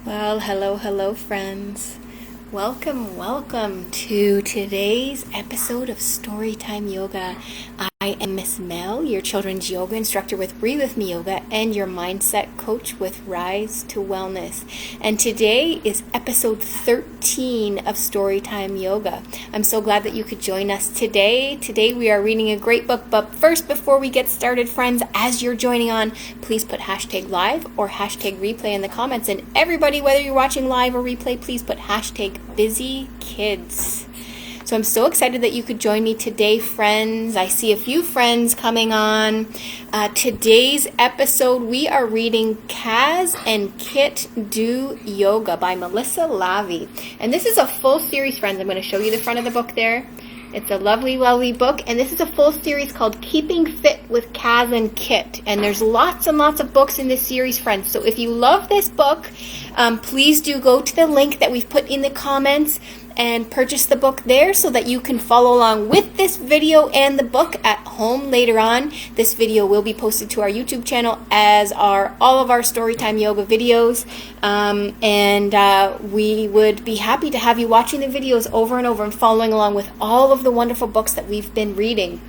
Well, hello, friends. Welcome to today's episode of Storytime Yoga. I am Miss Mel, your children's yoga instructor with Breathe With Me Yoga and your mindset coach with Rise to Wellness. And today is episode 13 of Storytime Yoga. I'm so glad that you could join us today. Today we are reading a great book, but first, before we get started, friends, as you're joining on, please put hashtag live or hashtag replay in the comments. And everybody, whether you're watching live or replay, please put hashtag busy kids. So I'm so excited that you could join me today, friends. I see a few friends coming on. Today's episode, we are reading Kaz and Kit Do Yoga by Melissa Lavi. And this is a full series, friends. I'm going to show you the front of the book there. It's a lovely book, and this is a full series called Keeping Fit with Kaz and Kit. And there's lots and lots of books in this series, friends. So if you love this book, please do go to the link that we've put in the comments and purchase the book there so that you can follow along with this video and the book at home later on. This video will be posted to our YouTube channel, as are all of our Storytime Yoga videos. We would be happy to have you watching the videos over and over and following along with all of the wonderful books that we've been reading.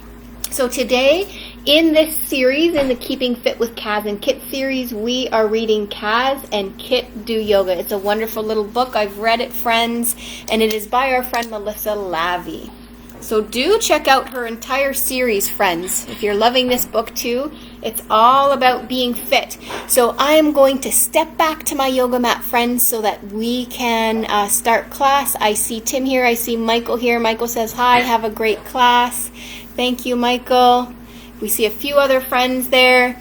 So today, in this series, in the Keeping Fit with Kaz and Kit series, we are reading Kaz and Kit Do Yoga. It's a wonderful little book. I've read it, friends, and it is by our friend Melissa Lavi. So do check out her entire series, friends. If you're loving this book too, it's all about being fit. So I am going to step back to my yoga mat, friends, so that we can start class. I see Tim here. I see Michael here. Michael says, hi, have a great class. Thank you, Michael. We see a few other friends there.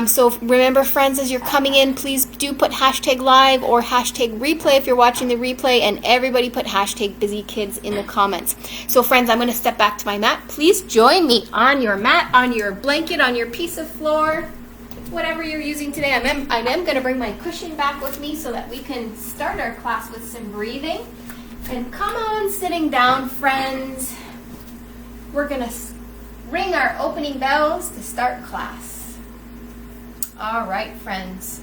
So remember, friends, as you're coming in, please do put hashtag live or hashtag replay if you're watching the replay, and everybody put hashtag busy kids in the comments. So friends, I'm going to step back to my mat. Please join me on your mat, on your blanket, on your piece of floor, whatever you're using today. I am going to bring my cushion back with me so that we can start our class with some breathing. And come on, sitting down, friends. We're going to ring our opening bells to start class. All right, friends.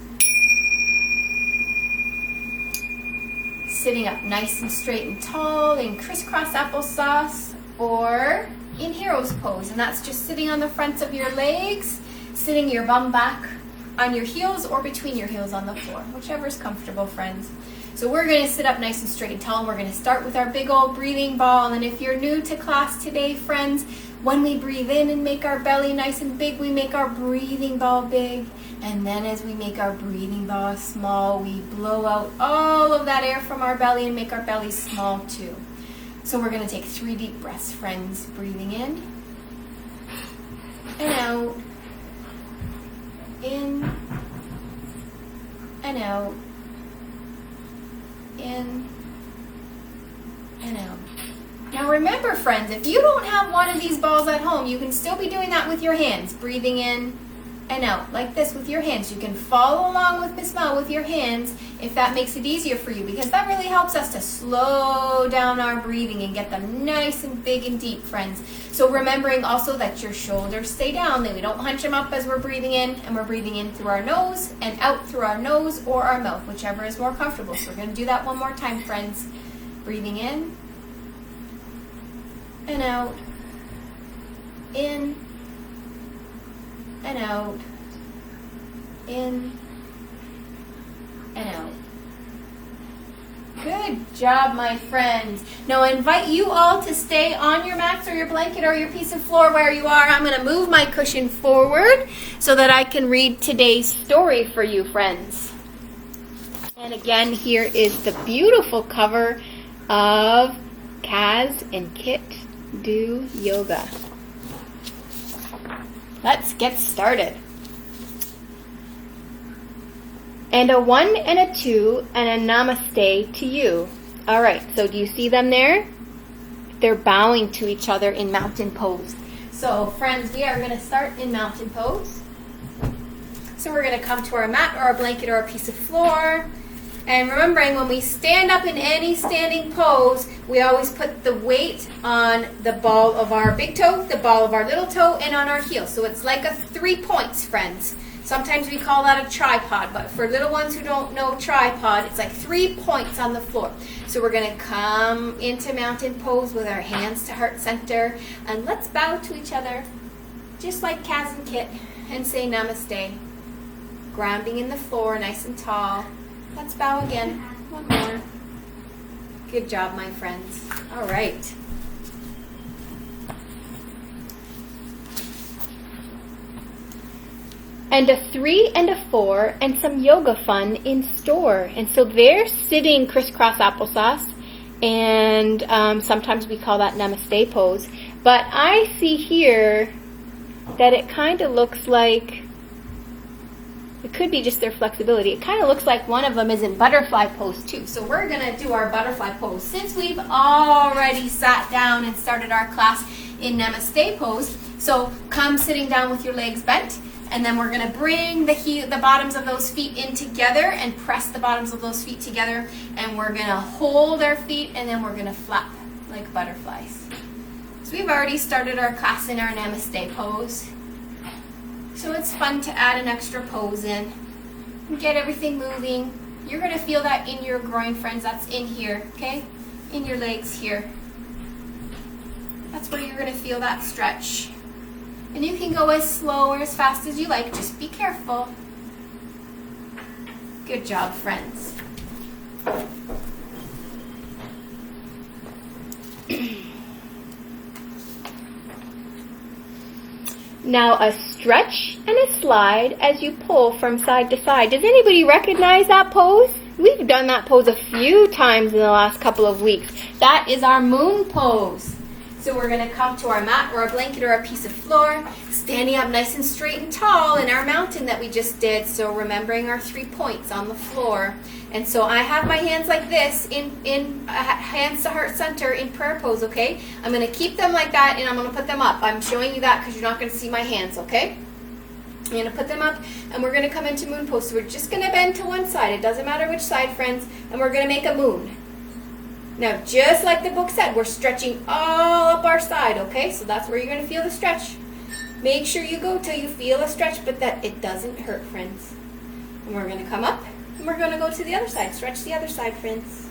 Sitting up nice and straight and tall in crisscross applesauce or in hero's pose. And that's just sitting on the fronts of your legs, sitting your bum back on your heels or between your heels on the floor, whichever is comfortable, friends. So we're going to sit up nice and straight and tall, and we're going to start with our big old breathing ball. And if you're new to class today, friends, when we breathe in and make our belly nice and big, we make our breathing ball big. And then as we make our breathing ball small, we blow out all of that air from our belly and make our belly small too. So we're going to take 3 deep breaths, friends. Breathing in and out. In and out. In and out. Now remember, friends, if you don't have one of these balls at home, you can still be doing that with your hands. Breathing in and out like this with your hands. You can follow along with Miss Mel with your hands if that makes it easier for you, because that really helps us to slow down our breathing and get them nice and big and deep, friends. So remembering also that your shoulders stay down, that we don't hunch them up as we're breathing in, and we're breathing in through our nose and out through our nose or our mouth, whichever is more comfortable. So we're going to do that one more time, friends. Breathing in and out, in and out, in and out. Good job, my friends. Now I invite you all to stay on your mats or your blanket or your piece of floor where you are. I'm going to move my cushion forward so that I can read today's story for you, friends. And again, here is the beautiful cover of Kaz and Kit Do Yoga. Let's get started. And a 1 and a 2 and a namaste to you. All right, so do you see them there? They're bowing to each other in mountain pose. So friends, we are going to start in mountain pose. So we're going to come to our mat or our blanket or a piece of floor. And remembering, when we stand up in any standing pose, we always put the weight on the ball of our big toe, the ball of our little toe, and on our heel. So it's like a 3 points, friends. So Sometimes we call that a tripod, but for little ones who don't know tripod, it's like 3 points on the floor. So we're going to come into mountain pose with our hands to heart center, and let's bow to each other, just like Kaz and Kit, and say namaste. Grounding in the floor, nice and tall. Let's bow again. One more. Good job, my friends. All right. And a 3 and a 4 and some yoga fun in store. And so they're sitting crisscross applesauce, and sometimes we call that namaste pose. But I see here that it kind of looks like, it could be just their flexibility. It kind of looks like one of them is in butterfly pose too. So we're going to do our butterfly pose. Since we've already sat down and started our class in namaste pose, so come sitting down with your legs bent. And then we're going to bring the bottoms of those feet in together and press the bottoms of those feet together. And we're going to hold our feet, and then we're going to flap like butterflies. So we've already started our class in our namaste pose. So it's fun to add an extra pose in and get everything moving. You're going to feel that in your groin, friends. That's in here, okay? In your legs here. That's where you're going to feel that stretch. And you can go as slow or as fast as you like. Just be careful. Good job, friends. Now a stretch and a slide as you pull from side to side. Does anybody recognize that pose? We've done that pose a few times in the last couple of weeks. That is our moon pose. So we're going to come to our mat or a blanket or a piece of floor, standing up nice and straight and tall in our mountain that we just did. So remembering our 3 points on the floor. And so I have my hands like this in hands to heart center in prayer pose, okay? I'm going to keep them like that, and I'm going to put them up. I'm showing you that because you're not going to see my hands, okay? I'm going to put them up, and we're going to come into moon pose. So we're just going to bend to one side. It doesn't matter which side, friends. And we're going to make a moon. Now, just like the book said, we're stretching all up our side, okay? So that's where you're going to feel the stretch. Make sure you go till you feel a stretch, but that it doesn't hurt, friends. And we're going to come up, and we're going to go to the other side. Stretch the other side, friends.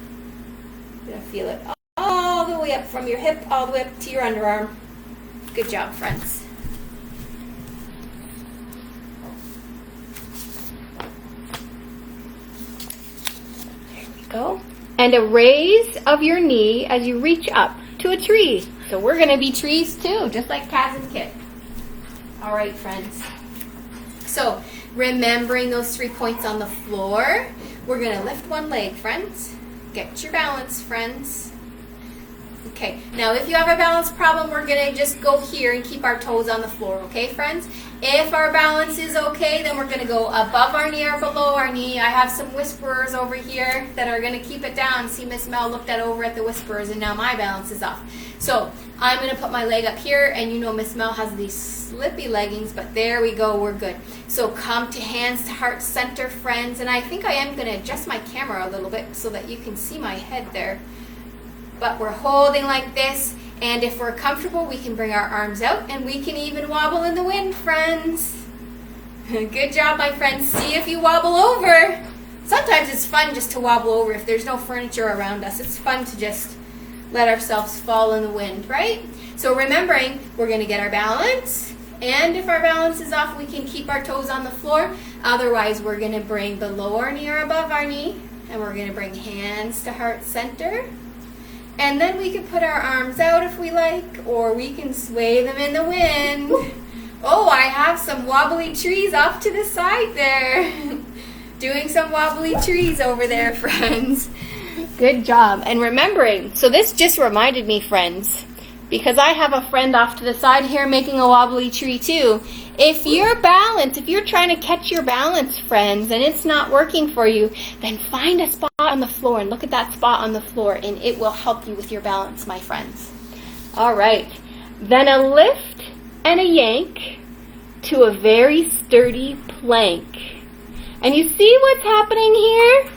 You're going to feel it all the way up from your hip, all the way up to your underarm. Good job, friends. There we go. And a raise of your knee as you reach up to a tree. So we're going to be trees too, just like Kaz and Kit. All right, friends. So remembering those 3 points on the floor, we're going to lift one leg, friends. Get your balance, friends. Okay, now if you have a balance problem, we're going to just go here and keep our toes on the floor, okay, friends? If our balance is okay, then we're going to go above our knee or below our knee. I have some whisperers over here that are going to keep it down. See, Miss Mel looked over at the whisperers, and now my balance is off. So I'm going to put my leg up here, and you know Miss Mel has these slippy leggings, but there we go, we're good. So come to hands to heart center, friends, and I think I am going to adjust my camera a little bit so that you can see my head there. But we're holding like this, and if we're comfortable, we can bring our arms out, and we can even wobble in the wind, friends. Good job, my friends. See if you wobble over. Sometimes it's fun just to wobble over if there's no furniture around us. It's fun to just let ourselves fall in the wind, right? So remembering, we're going to get our balance, and if our balance is off, we can keep our toes on the floor. Otherwise, we're going to bring below our knee or above our knee, and we're going to bring hands to heart center. And then we can put our arms out if we like, or we can sway them in the wind. Oh, I have some wobbly trees off to the side there. Doing some wobbly trees over there, friends. Good job. And remembering, so this just reminded me, friends, because I have a friend off to the side here making a wobbly tree too. If you're balanced, if you're trying to catch your balance, friends, and it's not working for you, then find a spot on the floor and look at that spot on the floor, and it will help you with your balance, my friends. All right. Then a lift and a yank to a very sturdy plank. And you see what's happening here?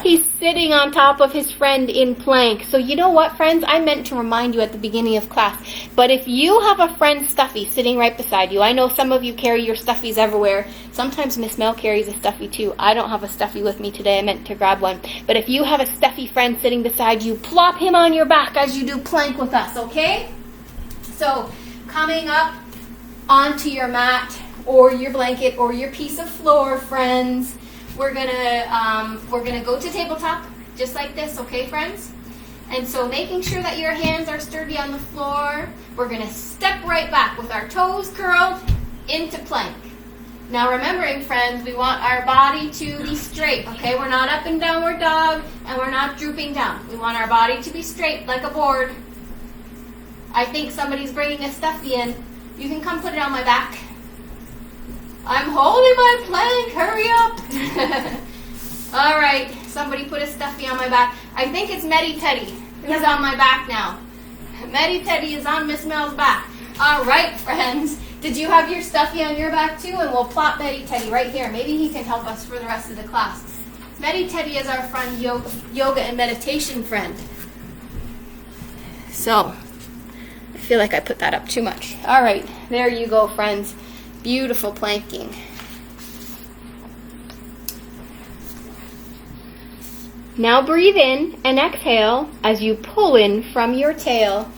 He's sitting sitting on top of his friend in plank. So you know what, friends? I meant to remind you at the beginning of class. But if you have a friend stuffy sitting right beside you, I know some of you carry your stuffies everywhere. Sometimes Miss Mel carries a stuffy too. I don't have a stuffy with me today. I meant to grab one. But if you have a stuffy friend sitting beside you, plop him on your back as you do plank with us, okay? So coming up onto your mat or your blanket or your piece of floor, friends. We're gonna go to tabletop just like this, okay, friends? And so making sure that your hands are sturdy on the floor, we're gonna step right back with our toes curled into plank. Now remembering, friends, we want our body to be straight, okay? We're not up in downward dog and we're not drooping down. We want our body to be straight like a board. I think somebody's bringing a stuffy in. You can come put it on my back. I'm holding my plank, hurry up. All right, somebody put a stuffy on my back. I think it's Meddy Teddy. He's on my back now. Meddy Teddy is on Miss Mel's back. All right, friends. Did you have your stuffy on your back too? And we'll plop Meddy Teddy right here. Maybe he can help us for the rest of the class. Meddy Teddy is our friend, yoga and meditation friend. So, I feel like I put that up too much. All right, there you go, friends. Beautiful planking. Now breathe in and exhale as you pull in from your tail.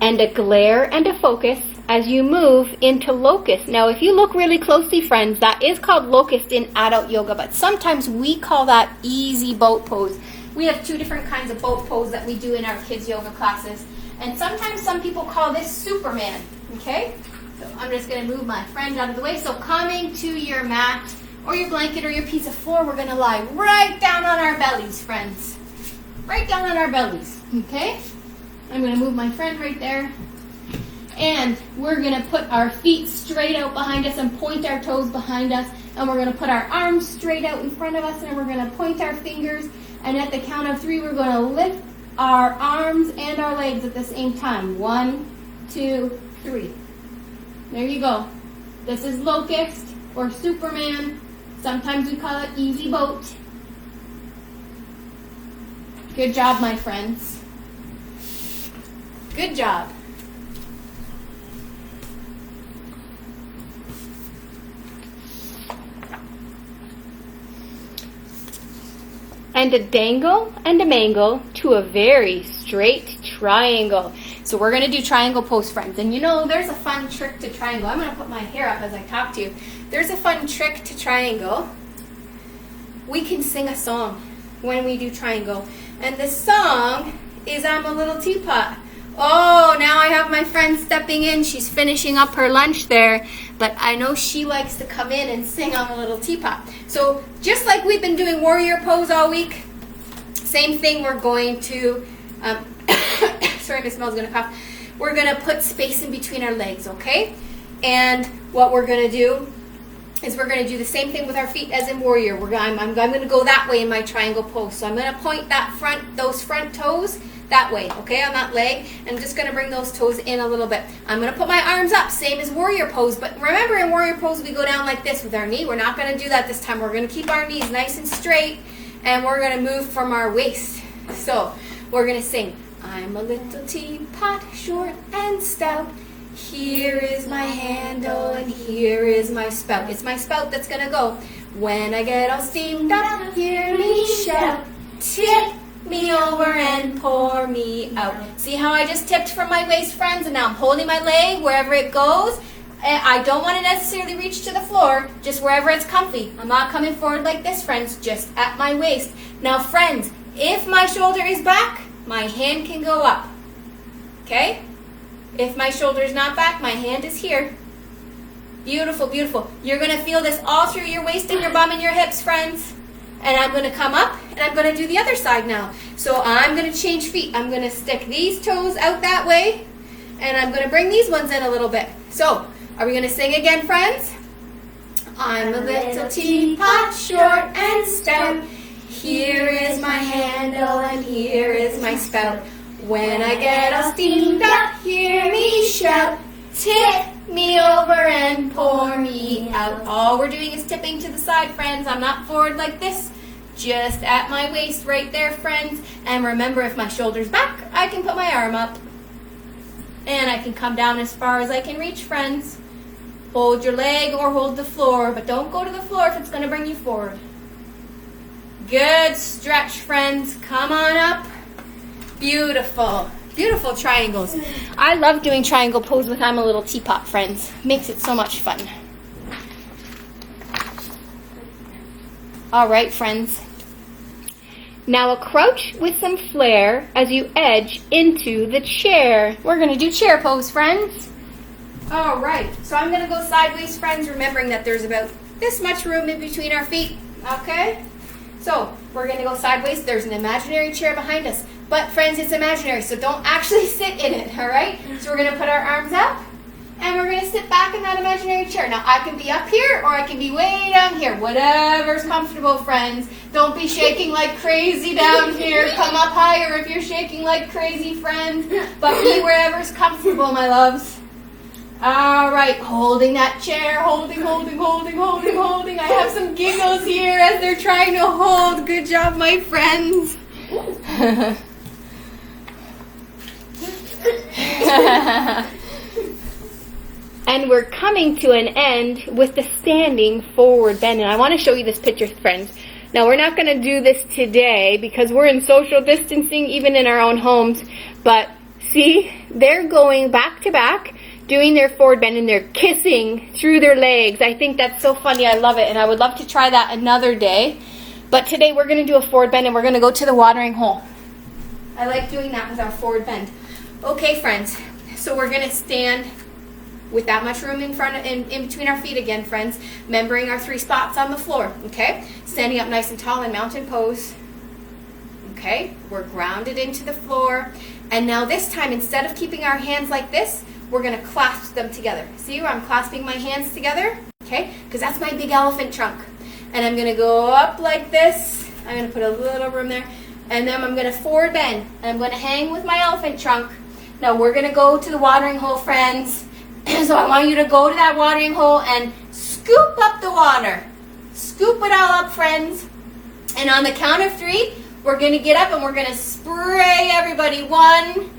And a glare and a focus as you move into locust. Now if you look really closely, friends, that is called locust in adult yoga, but sometimes we call that easy boat pose. We have two different kinds of boat pose that we do in our kids' yoga classes. And sometimes some people call this Superman, okay? So I'm just going to move my friend out of the way. So coming to your mat or your blanket or your piece of floor, we're going to lie right down on our bellies, friends. Right down on our bellies, okay? I'm going to move my friend right there. And we're going to put our feet straight out behind us and point our toes behind us. And we're going to put our arms straight out in front of us and we're going to point our fingers. And at the count of 3, we're going to lift our arms and our legs at the same time. 1, 2, 3. There you go. This is locust or Superman. Sometimes we call it easy boat. Good job, my friends. Good job. And a dangle and a mangle to a very straight triangle. So we're going to do triangle pose, friends. And you know, there's a fun trick to triangle. I'm going to put my hair up as I talk to you. There's a fun trick to triangle. We can sing a song when we do triangle. And the song is I'm a Little Teapot. Oh, now I have my friend stepping in. She's finishing up her lunch there. But I know she likes to come in and sing on a little teapot. So just like we've been doing warrior pose all week, same thing, we're going to, sorry, Miss Mel's going to cough. We're going to put space in between our legs, okay? And what we're going to do is we're going to do the same thing with our feet as in warrior. I'm going to go that way in my triangle pose. So I'm going to point those front toes that way, okay, on that leg. I'm just going to bring those toes in a little bit. I'm going to put my arms up, same as warrior pose. But remember, in warrior pose, we go down like this with our knee. We're not going to do that this time. We're going to keep our knees nice and straight, and we're going to move from our waist. So we're going to sing, I'm a little teapot, short and stout. Here is my handle, and here is my spout. It's my spout that's going to go. When I get all steamed up, hear me shout, tip me over and pour me out. See how I just tipped from my waist, friends, and now I'm holding my leg wherever it goes. I don't want to necessarily reach to the floor, just wherever it's comfy. I'm not coming forward like this, friends, just at my waist. Now, friends, if my shoulder is back, my hand can go up, okay? If my shoulder is not back, my hand is here. Beautiful, beautiful. You're going to feel this all through your waist and your bum and your hips, friends. And I'm going to come up, and I'm going to do the other side now. So I'm going to change feet. I'm going to stick these toes out that way, and I'm going to bring these ones in a little bit. So, are we going to sing again, friends? I'm a little teapot, short and stout. Here is my handle, and here is my spout. When I get all steamed up, hear me shout, tip me over and pour me out. All we're doing is tipping to the side, friends. I'm not forward like this, just at my waist right there, friends. And remember, if my shoulder's back, I can put my arm up. And I can come down as far as I can reach, friends. Hold your leg or hold the floor, but don't go to the floor if it's going to bring you forward. Good stretch, friends. Come on up. Beautiful. Beautiful triangles. I love doing triangle pose when I'm a little teapot, friends. Makes it so much fun. All right, friends. Now a crouch with some flair as you edge into the chair. We're going to do chair pose, friends. All right. So I'm going to go sideways, friends, remembering that there's about this much room in between our feet. Okay? So we're going to go sideways. There's an imaginary chair behind us. But, friends, it's imaginary, so don't actually sit in it, all right? So we're going to put our arms up, and we're going to sit back in that imaginary chair. Now, I can be up here, or I can be way down here. Whatever's comfortable, friends. Don't be shaking like crazy down here. Come up higher if you're shaking like crazy, friends. But be wherever's comfortable, my loves. All right, holding that chair, holding. I have some giggles here as they're trying to hold. Good job, my friends. And we're coming to an end with the standing forward bend. And I want to show you this picture, friends. Now, we're not going to do this today because we're in social distancing, even in our own homes. But see, they're going back to back, doing their forward bend, and they're kissing through their legs. I think that's so funny. I love it. And I would love to try that another day. But today we're going to do a forward bend, and we're going to go to the watering hole. I like doing that with our forward bend. Okay, friends, so we're going to stand with that much room in between our feet again, friends, remembering our 3 spots on the floor, okay? Standing up nice and tall in mountain pose. Okay, we're grounded into the floor. And now this time, instead of keeping our hands like this, we're going to clasp them together. See where I'm clasping my hands together? Okay, because that's my big elephant trunk. And I'm going to go up like this. I'm going to put a little room there. And then I'm going to forward bend. And I'm going to hang with my elephant trunk. Now we're going to go to the watering hole, friends. So I want you to go to that watering hole and scoop up the water. Scoop it all up, friends. And on the count of 3, we're going to get up and we're going to spray everybody. 1,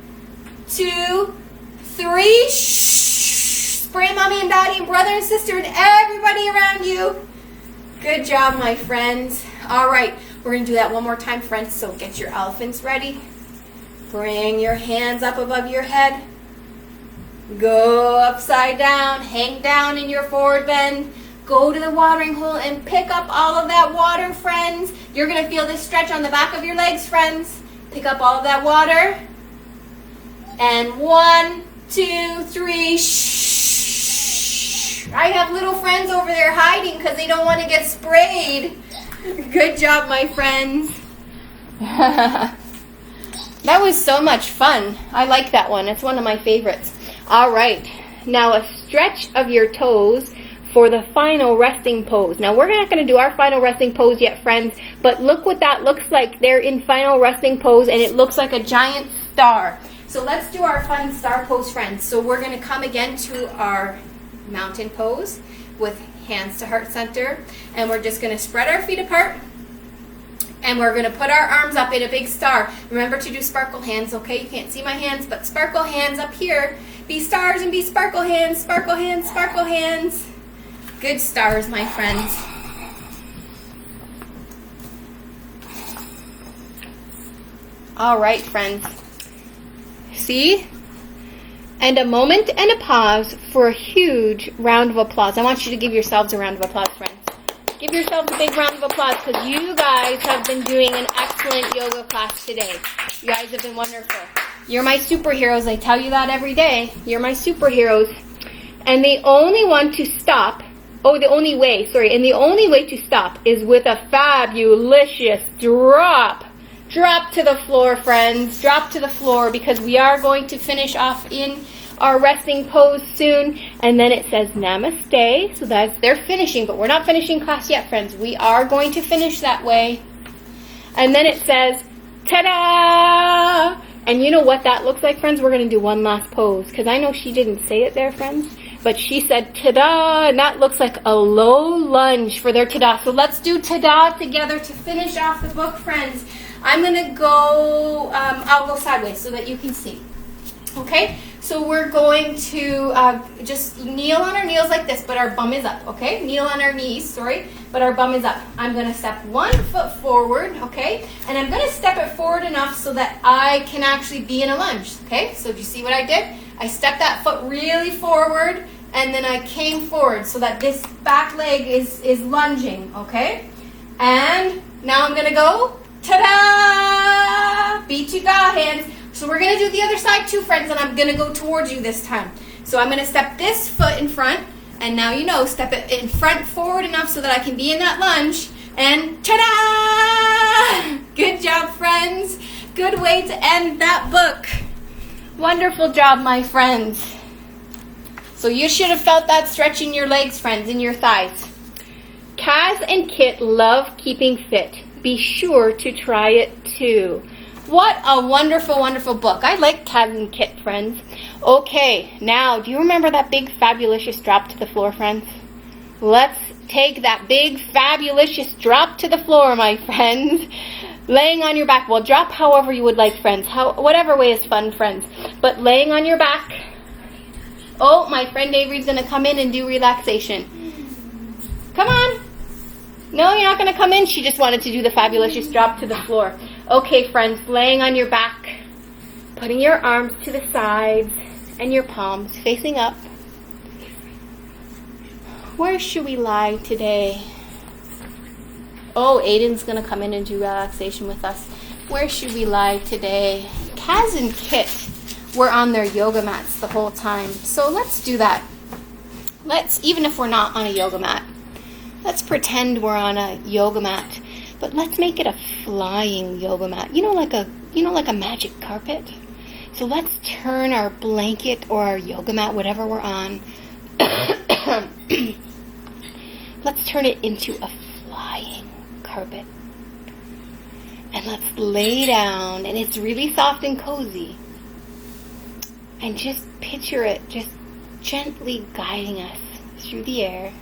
2, 3. Spray mommy and daddy and brother and sister and everybody around you. Good job, my friends. All right, we're going to do that one more time, friends. So get your elephants ready. Bring your hands up above your head. Go upside down. Hang down in your forward bend. Go to the watering hole and pick up all of that water, friends. You're going to feel this stretch on the back of your legs, friends. Pick up all of that water. And 1, 2, 3. Shh. I have little friends over there hiding because they don't want to get sprayed. Good job, my friends. That was so much fun. I like that one. It's one of my favorites. All right. Now a stretch of your toes for the final resting pose. Now we're not going to do our final resting pose yet, friends, but look what that looks like. They're in final resting pose and it looks like a giant star. So let's do our fun star pose, friends. So we're going to come again to our mountain pose with hands to heart center, and we're just going to spread our feet apart. And we're going to put our arms up in a big star. Remember to do sparkle hands, okay? You can't see my hands, but sparkle hands up here. Be stars and be sparkle hands, sparkle hands, sparkle hands. Good stars, my friends. All right, friends. See? And a moment and a pause for a huge round of applause. I want you to give yourselves a round of applause, friends. Give yourselves a big round of applause because you guys have been doing an excellent yoga class today. You guys have been wonderful. You're my superheroes. I tell you that every day. You're my superheroes. And the only one to stop, and the only way to stop is with a fabulous drop. Drop to the floor, friends. Drop to the floor because we are going to finish off in our resting pose soon, and then it says namaste. So they're finishing, but we're not finishing class yet, friends. We are going to finish that way. And then it says ta-da! And you know what that looks like, friends? We're going to do one last pose because I know she didn't say it there, friends, But she said ta-da, and that looks like a low lunge for their ta-da. So let's do ta-da together to finish off the book, friends. I'm going to go, I'll go sideways so that you can see. Okay, so we're going to just kneel on our knees like this, but our bum is up, okay? Kneel on our knees, sorry, but our bum is up. I'm going to step 1 foot forward, okay? And I'm going to step it forward enough so that I can actually be in a lunge, okay? So do you see what I did? I stepped that foot really forward, and then I came forward so that this back leg is lunging, okay? And now I'm going to go, ta-da! Be-to-ga hands. So we're going to do the other side too, friends, and I'm going to go towards you this time. So I'm going to step this foot in front, and now you know, step it in front forward enough so that I can be in that lunge, and ta-da! Good job, friends. Good way to end that book. Wonderful job, my friends. So you should have felt that stretch in your legs, friends, in your thighs. Kaz and Kit love keeping fit. Be sure to try it too. What a wonderful, wonderful book. I like Kaz and Kit, friends. Okay, now, do you remember that big, fabulous drop to the floor, friends? Let's take that big, fabulous drop to the floor, my friends. Laying on your back. Well, drop however you would like, friends. Whatever way is fun, friends. But laying on your back. Oh, my friend Avery's going to come in and do relaxation. Come on. No, you're not going to come in. She just wanted to do the fabulous drop to the floor. Okay, friends, laying on your back, putting your arms to the sides and your palms facing up. Where should we lie today? Oh, Aiden's going to come in and do relaxation with us. Where should we lie today? Kaz and Kit were on their yoga mats the whole time. So let's do that. Even if we're not on a yoga mat, let's pretend we're on a yoga mat. But let's make it a flying yoga mat. Like a magic carpet. So let's turn our blanket or our yoga mat, whatever we're on, let's turn it into a flying carpet. And let's lay down, and it's really soft and cozy. And just picture it just gently guiding us through the air.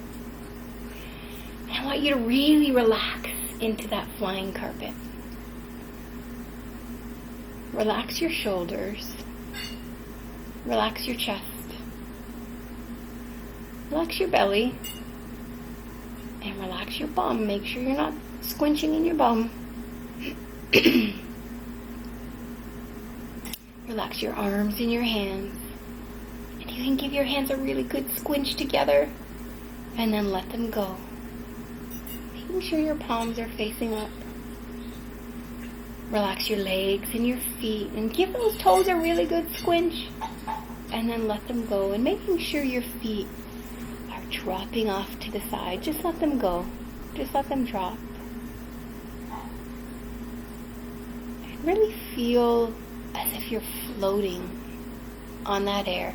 And I want you to really relax into that flying carpet. Relax your shoulders. Relax your chest. Relax your belly. And relax your bum. Make sure you're not squinching in your bum. Relax your arms and your hands. And you can give your hands a really good squinch together. And then let them go. Making sure your palms are facing up. Relax your legs and your feet and give those toes a really good squinch. And then let them go. And making sure your feet are dropping off to the side. Just let them go. Just let them drop. And really feel as if you're floating on that air.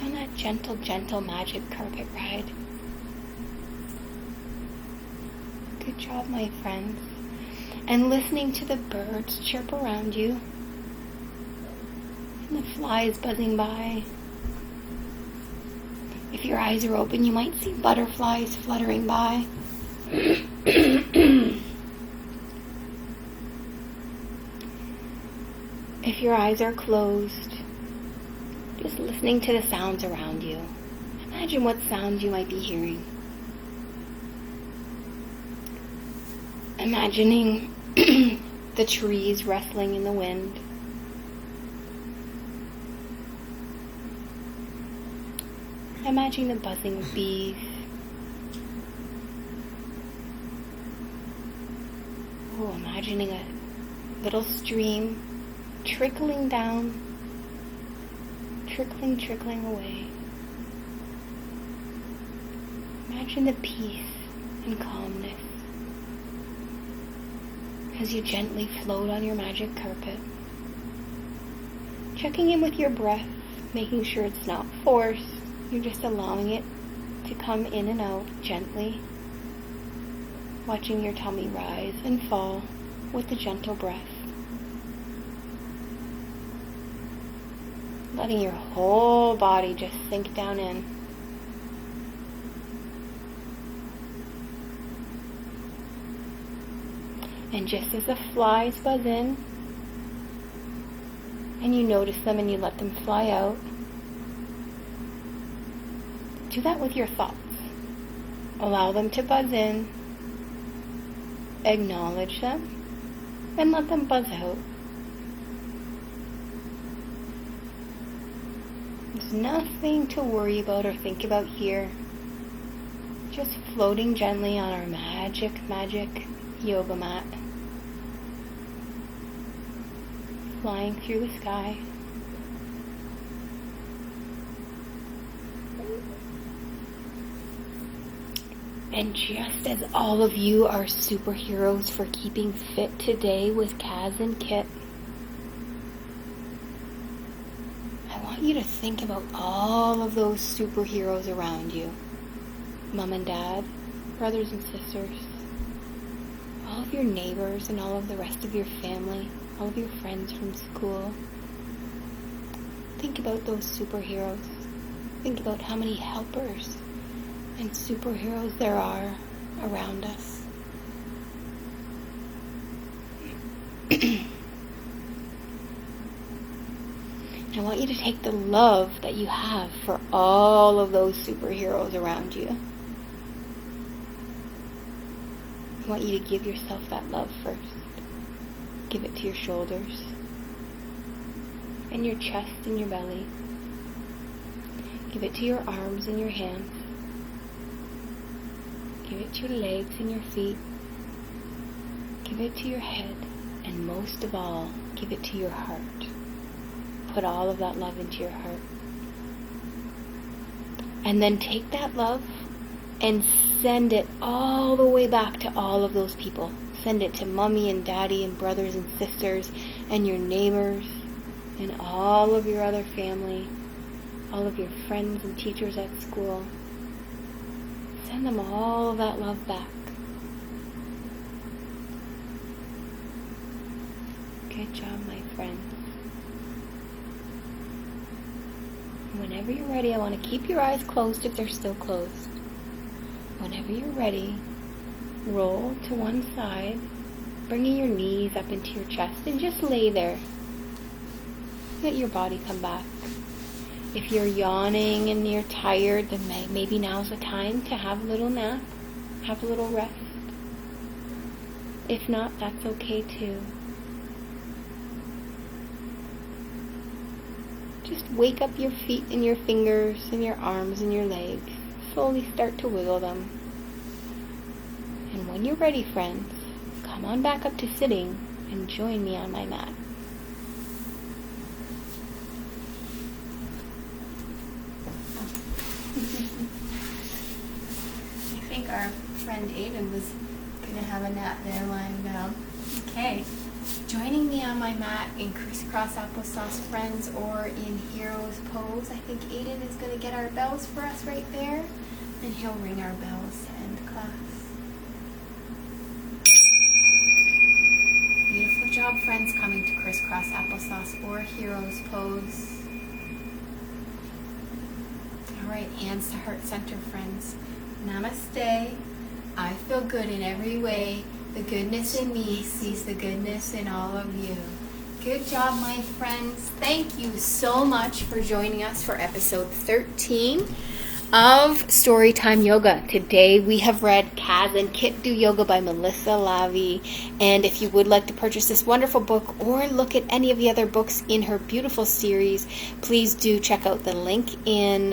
On that gentle, gentle magic carpet ride. Good job, my friends. And listening to the birds chirp around you. And the flies buzzing by. If your eyes are open, you might see butterflies fluttering by. If your eyes are closed, just listening to the sounds around you. Imagine what sounds you might be hearing. Imagining the trees rustling in the wind. Imagine the buzzing of bees. Oh, imagining a little stream trickling down, trickling away. Imagine the peace and calmness as you gently float on your magic carpet. Checking in with your breath, making sure it's not forced. You're just allowing it to come in and out gently. Watching your tummy rise and fall with a gentle breath. letting your whole body just sink down in. And just as the flies buzz in, and you notice them and you let them fly out, do that with your thoughts. Allow them to buzz in, acknowledge them, and let them buzz out. There's nothing to worry about or think about here. Just floating gently on our magic yoga mat. Flying through the sky. And just as all of you are superheroes for keeping fit today with Kaz and Kit, I want you to think about all of those superheroes around you. Mom and Dad, brothers and sisters, all of your neighbors and all of the rest of your family, all of your friends from school. Think about those superheroes. Think about how many helpers and superheroes there are around us. I want you to take the love that you have for all of those superheroes around you. I want you to give yourself that love first. Give it to your shoulders, and your chest and your belly. Give it to your arms and your hands. Give it to your legs and your feet. Give it to your head, and most of all, give it to your heart. Put all of that love into your heart. And then take that love and send it all the way back to all of those people. Send it to mommy and daddy and brothers and sisters and your neighbors and all of your other family, all of your friends and teachers at school. Send them all of that love back. Good job, my friends. Whenever you're ready, I want to keep your eyes closed if they're still closed. Whenever you're ready, roll to one side, bringing your knees up into your chest, and just lay there. Let your body come back. If you're yawning and you're tired, then maybe now's the time to have a little nap, have a little rest. If not, that's okay too. Just wake up your feet and your fingers and your arms and your legs. Slowly start to wiggle them. And when you're ready, friends, come on back up to sitting and join me on my mat. I think our friend Aiden was going to have a nap there lying down. Okay. Joining me on my mat in crisscross applesauce, friends, or in hero's pose. I think Aiden is going to get our bells for us right there, and he'll ring our bells to end class. Beautiful job, friends, coming to crisscross applesauce or hero's pose. All right, hands to heart center, friends. Namaste. I feel good in every way. The goodness in me sees the goodness in all of you. Good job, my friends. Thank you so much for joining us for episode 13 of Storytime Yoga. Today we have read Kaz and Kit Do Yoga by Melissa Lavi. And if you would like to purchase this wonderful book or look at any of the other books in her beautiful series, please do check out the link in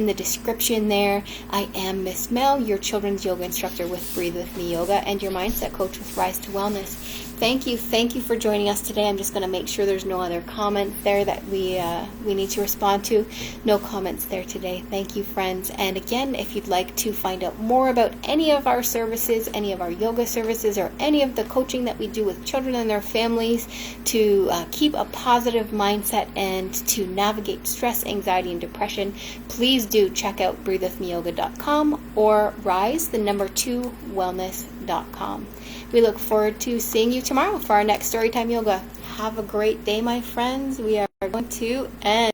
the description there. I am Miss Mel, your children's yoga instructor with Breathe With Me Yoga and your mindset coach with Rise to Wellness. Thank you for joining us today. I'm just going to make sure there's no other comments there that we need to respond to. No comments there today. Thank you, friends. And again, if you'd like to find out more about any of our services, any of our yoga services, or any of the coaching that we do with children and their families to keep a positive mindset and to navigate stress, anxiety, and depression, please do check out breathewithmeyoga.com or rise2wellness.com. We look forward to seeing you tomorrow for our next Storytime Yoga. Have a great day, my friends. We are going to end.